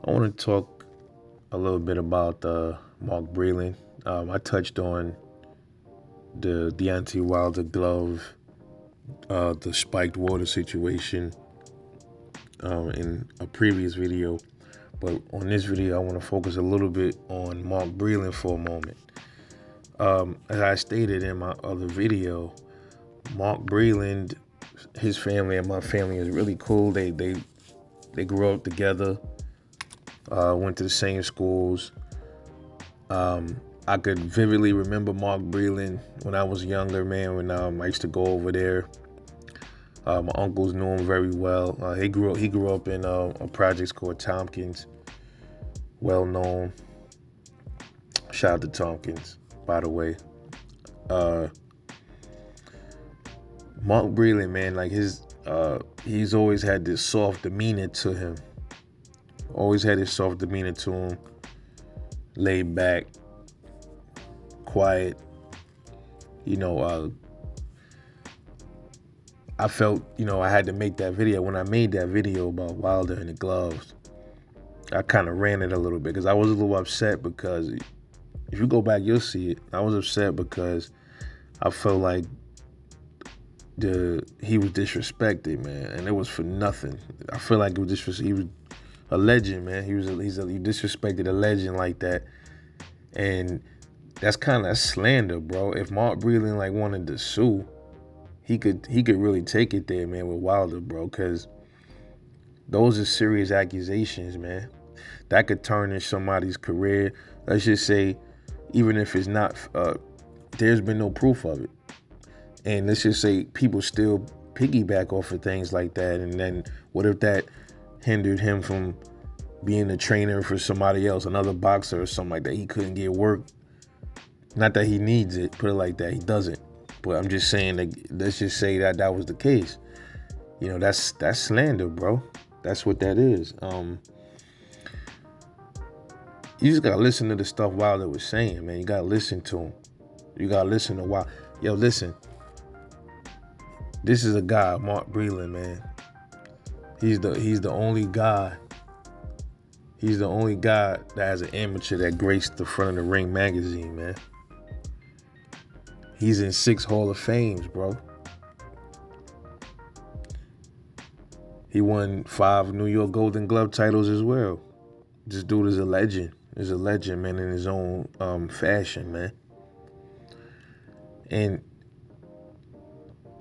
I want to talk a little bit about Mark Breland. I touched on the Deontay Wilder glove, the spiked water situation in a previous video. But on this video, I want to focus a little bit on Mark Breland for a moment. As I stated in my other video, Mark Breland, his family and my family is really cool. They grew up together, went to the same schools. I could vividly remember Mark Breland when I was younger, man. When I used to go over there, my uncles knew him very well. He grew up in a project called Tompkins, well known. Shout out to Tompkins, by the way. Uh, Mark Breland, man, like he's always had this soft demeanor to him. Always had this soft demeanor to him, laid back, quiet. You know, I felt, I had to make that video. When I made that video about Wilder and the gloves, I kind of ran it a little bit because I was a little upset because if you go back, you'll see it. I was upset because I felt like he was disrespected, man, and it was for nothing. I feel like it was he was a legend, man. He disrespected a legend like that, and that's kind of slander, bro. If Mark Breland like wanted to sue, he could really take it there, man, with Wilder, bro, because those are serious accusations, man. That could tarnish somebody's career. Let's just say, even if it's not, there's been no proof of it. And let's just say people still piggyback off of things like that. And then what if that hindered him from being a trainer for somebody else, another boxer or something like that? He couldn't get work. Not that he needs it, put it like that. He doesn't. But I'm just saying that, let's just say that was the case. That's slander, bro. That's what that is. You just gotta listen to the stuff Wilder was saying, man. You gotta listen to him. You gotta listen to Wilder. Yo, listen. This is a guy, Mark Breland, man. He's the only guy. He's the only guy that has an amateur that graced the front of the Ring magazine, man. He's in 6 Hall of Fames, bro. He won 5 New York Golden Glove titles as well. This dude is a legend. He's a legend, man, in his own fashion, man. And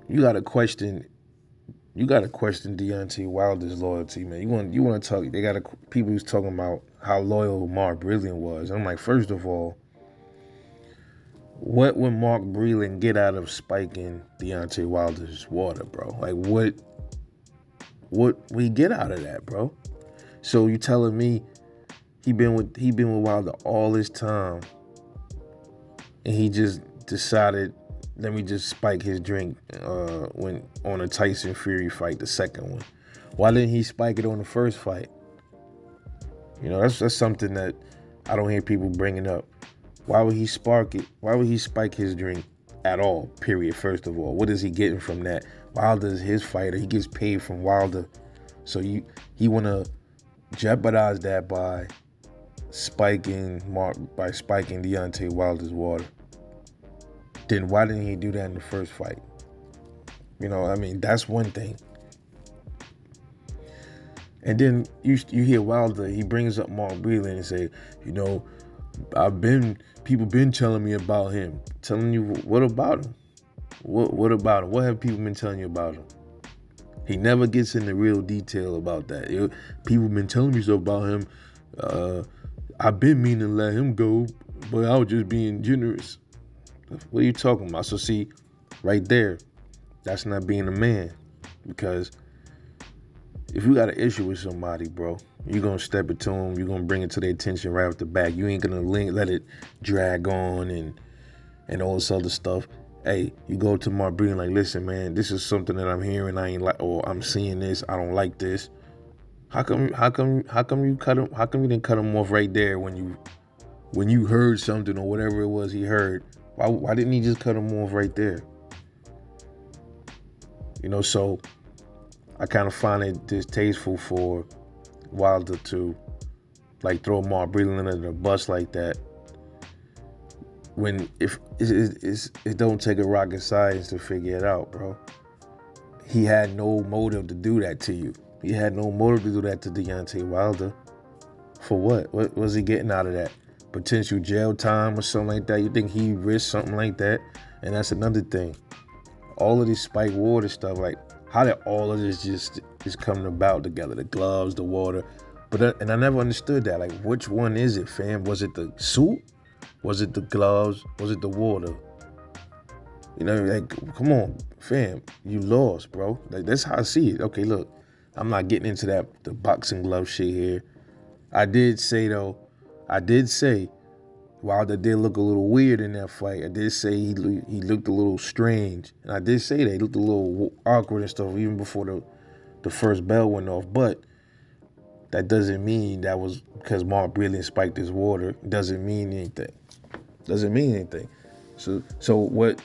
you gotta question Deontay Wilder's loyalty, man. You want to talk? They got people who's talking about how loyal Mark Breland was. I'm like, first of all, what would Mark Breland get out of spiking Deontay Wilder's water, bro? Like, what we get out of that, bro? So you telling me he been with Wilder all this time, and he just decided, let me just spike his drink when on a Tyson Fury fight, the second one. Why didn't he spike it on the first fight? That's something that I don't hear people bringing up. Why would he spark it? Why would he spike his drink at all? Period. First of all, what is he getting from that? Wilder's his fighter. He gets paid from Wilder, so he want to jeopardize that by spiking Deontay Wilder's water. Then why didn't he do that in the first fight? That's one thing. And then you hear Wilder, he brings up Mark Breland and say, people been telling me about him. Telling you what about him? What about him? What have people been telling you about him? He never gets into real detail about that. People been telling me stuff about him. I've been meaning to let him go, but I was just being generous. What are you talking about? So see, right there, that's not being a man. Because if you got an issue with somebody, bro, you're going to step it to them. You're going to bring it to their attention right off the back. You ain't going to let it drag on and all this other stuff. Hey, you go to Mark Breland like, listen, man, this is something that I'm hearing. I ain't like, or I'm seeing this. I don't like this. How come you cut him? How come you didn't cut him off right there when you heard something or whatever it was he heard? Why didn't he just cut him off right there? So I kind of find it distasteful for Wilder to like throw Mark Breland under the bus like that. When if it don't take a rocket science to figure it out, bro. He had no motive to do that to you. He had no motive to do that to Deontay Wilder. For what? What was he getting out of that? Potential jail time or something like that? You think he risked something like that? And that's another thing. All of this spiked water stuff, like how did all of this just coming about together? The gloves, the water, and I never understood that. Like, which one is it, fam? Was it the suit? Was it the gloves? Was it the water? You know, like, come on, fam, you lost, bro. Like, that's how I see it. Okay, look, I'm not getting into the boxing glove shit here. I did say Wilder did look a little weird in that fight. I did say he looked a little strange, and I did say that he looked a little awkward and stuff even before the first bell went off. But that doesn't mean that was because Mark Breland spiked his water. It doesn't mean anything. Doesn't mean anything. So what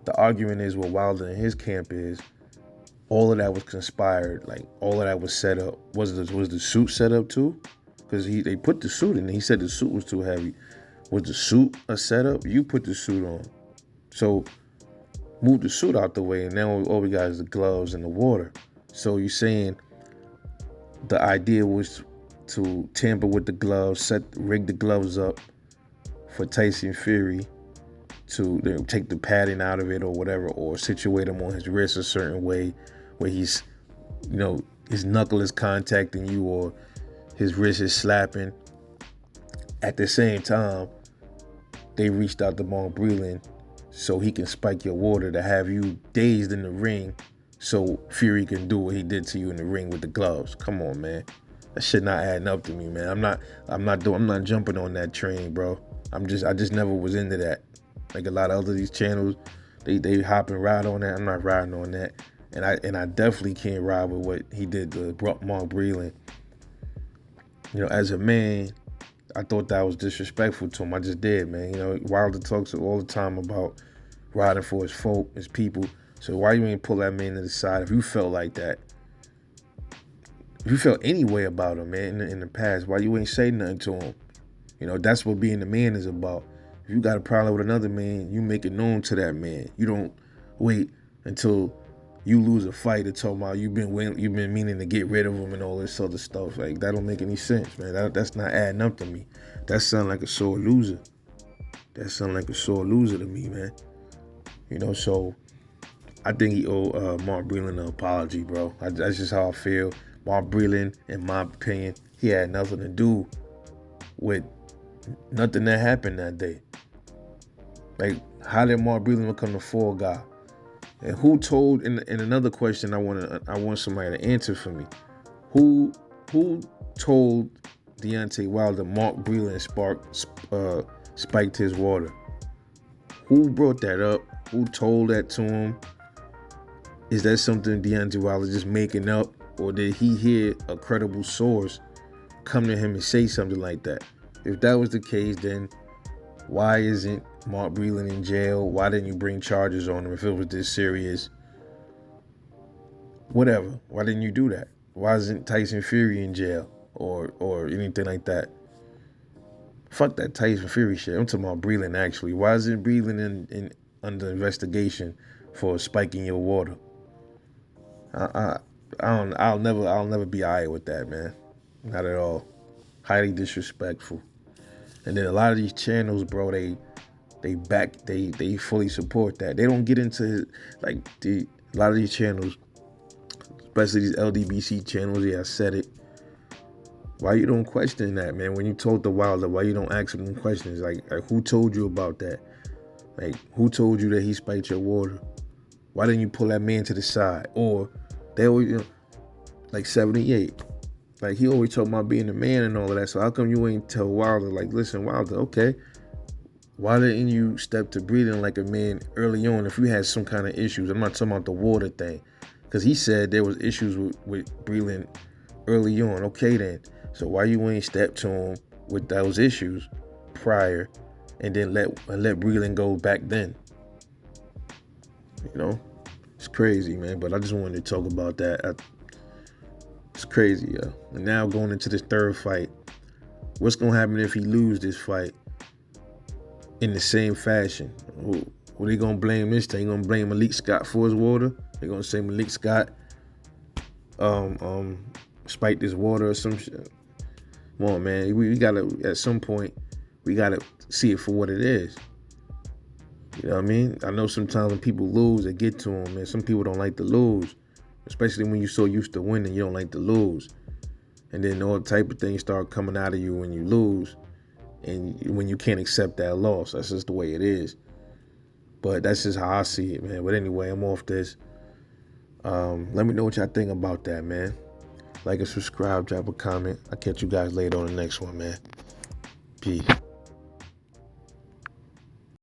the argument is with Wilder and his camp is all of that was conspired. Like, all of that was set up. Was the suit set up too? Because they put the suit in. He said the suit was too heavy. Was the suit a setup? You put the suit on. So move the suit out the way, and now all we got is the gloves and the water. So you're saying the idea was to tamper with the gloves, rig the gloves up for Tyson Fury to take the padding out of it or whatever, or situate him on his wrist a certain way where he's, his knuckle is contacting you or his wrist is slapping. At the same time, they reached out to Mark Breland so he can spike your water to have you dazed in the ring so Fury can do what he did to you in the ring with the gloves. Come on, man. That shit not adding up to me, man. I'm not jumping on that train, bro. I just never was into that. Like a lot of other these channels, they hop and ride on that. I'm not riding on that. And I definitely can't ride with what he did to Mark Breland. As a man, I thought that was disrespectful to him. I just did, man. Wilder talks all the time about riding for his folk, his people. So why you ain't pull that man to the side if you felt like that? If you felt any way about him, man, in the past, why you ain't say nothing to him? That's what being the man is about. If you got a problem with another man, you make it known to that man. You don't wait until you lose a fight to talk about you've been meaning to get rid of him and all this other stuff. Like, that don't make any sense, man. That's not adding up to me. That sound like a sore loser. That sound like a sore loser to me, man. So I think he owe Mark Breland an apology, bro. That's just how I feel. Mark Breland, in my opinion, he had nothing to do with nothing that happened that day. Like, how did Mark Breland become the fall guy? And who told? And another question I want somebody to answer for me. Who told Deontay Wilder Mark Breland spiked his water? Who brought that up? Who told that to him? Is that something Deontay Wilder just making up, or did he hear a credible source come to him and say something like that? If that was the case, then why isn't Mark Breland in jail? Why didn't you bring charges on him if it was this serious? Whatever. Why didn't you do that? Why isn't Tyson Fury in jail or anything like that? Fuck that Tyson Fury shit. I'm talking about Breland, actually. Why isn't Breland in under investigation for spiking your water? I'll never be alright with that, man. Not at all. Highly disrespectful. And then a lot of these channels, bro, they fully support that. They don't get into a lot of these channels, especially these LDBC channels. Yeah, I said it. Why you don't question that, man? When you told the Wilder, why you don't ask him questions? Like who told you about that? Like, who told you that he spiked your water? Why didn't you pull that man to the side? Or they always, like 78. Like, he always talking about being a man and all of that. So how come you ain't tell Wilder, like, listen, Wilder, okay, why didn't you step to Breland like a man early on if you had some kind of issues? I'm not talking about the water thing. Because he said there was issues with Breland early on. Okay, then. So why you ain't step to him with those issues prior and then let Breland go back then? It's crazy, man. But I just wanted to talk about that. It's crazy, yo. And now going into this third fight, What's gonna happen if he lose this fight in the same fashion? What they gonna blame this thing? They gonna blame Malik Scott for his water? They gonna say Malik Scott spiked his water or some shit? Come on, man. We gotta, at some point, we gotta see it for what it is. You know what I mean? I know sometimes when people lose, they get to them, man. Some people don't like to lose, especially when you're so used to winning, you don't like to lose. And then all type of things start coming out of you when you lose, and when you can't accept that loss. That's just the way it is. But that's just how I see it, man. But anyway, I'm off this. Let me know what y'all think about that, man. Like and subscribe, drop a comment. I'll catch you guys later on the next one, man. Peace.